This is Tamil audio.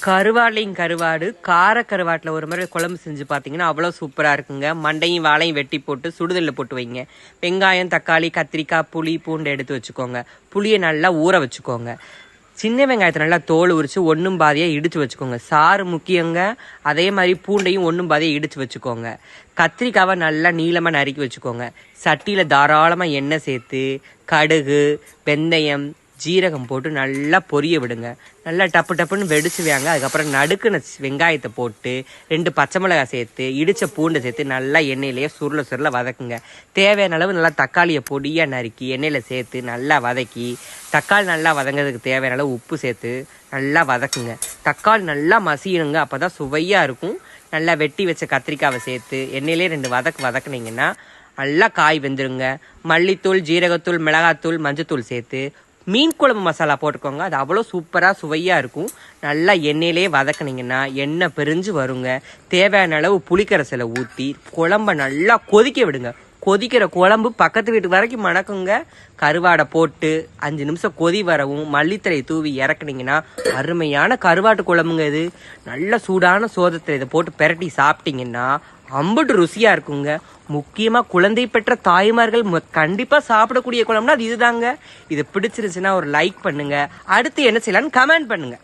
கருவாடு கார கருவாட்டில் ஒரு மாதிரி குழம்பு செஞ்சு பார்த்தீங்கன்னா அவ்வளோ சூப்பராக இருக்குங்க. மண்டையும் வாழையும் வெட்டி போட்டு சுடுதலில் போட்டு வைங்க. வெங்காயம், தக்காளி, கத்திரிக்காய், புளி, பூண்டு எடுத்து வச்சுக்கோங்க. புளியை நல்லா ஊற வச்சுக்கோங்க. சின்ன வெங்காயத்தை நல்லா தோல் உரித்து ஒன்றும் பாதியாக இடித்து வச்சுக்கோங்க. சாறு முக்கியங்க. அதே மாதிரி பூண்டையும் ஒன்றும் பாதியாக இடித்து வச்சுக்கோங்க. கத்திரிக்காவை நல்லா நீளமாக நறுக்கி வச்சுக்கோங்க. சட்டியில் தாராளமாக எண்ணெய் சேர்த்து கடுகு, வெந்தயம், ஜீரகம் போட்டு நல்லா பொரிய விடுங்க. நல்லா டப்பு டப்புன்னு வெடிச்சுவாங்க. அதுக்கப்புறம் நடுக்குன வெங்காயத்தை போட்டு 2 பச்சை மிளகாய் சேர்த்து இடித்த பூண்டை சேர்த்து நல்லா எண்ணெயிலேயே சுருள வதக்குங்க. தேவையான அளவு நல்லா தக்காளியை பொடியாக நறுக்கி எண்ணெயில் சேர்த்து நல்லா வதக்கி, தக்காளி நல்லா வதங்கிறதுக்கு தேவையான அளவு உப்பு சேர்த்து நல்லா வதக்குங்க. தக்காளி நல்லா மசியணுங்க. அப்போ தான் சுவையாக இருக்கும். நல்லா வெட்டி வச்ச கத்திரிக்காவை சேர்த்து எண்ணெயிலே 2 வதக்குனீங்கன்னா நல்லா காய் வெந்துருங்க. மல்லித்தூள், ஜீரகத்தூள், மிளகாத்தூள், மஞ்சத்தூள் சேர்த்து மீன் குழம்பு மசாலா போட்டுக்கோங்க. அது அவ்வளோ சூப்பராக சுவையாக இருக்கும். நல்லா எண்ணெயிலே வதக்குனீங்கன்னா எண்ணெய் பிரிஞ்சு வருங்க. தேவையான அளவு புளிக்கரைசலை ஊற்றி குழம்ப நல்லா கொதிக்க விடுங்க. கொதிக்கிற குழம்பு பக்கத்து வீட்டு வரைக்கும் மணக்குங்க. கருவாடை போட்டு 5 நிமிஷம் கொதி வரவும் மல்லித்தலை தூவி இறக்குனீங்கன்னா அருமையான கருவாட்டு குழம்புங்க. இது நல்ல சூடான சோதத்தில் இதை போட்டு பெரட்டி சாப்பிட்டீங்கன்னா அம்புட்டு ருசியாக இருக்குங்க. முக்கியமாக குழந்தை பெற்ற தாய்மார்கள் கண்டிப்பாக சாப்பிடக்கூடிய குழம்புனா அது இதுதாங்க. இது பிடிச்சிருந்துச்சுன்னா ஒரு லைக் பண்ணுங்க. அடுத்து என்ன செய்யலான்னு கமெண்ட் பண்ணுங்க.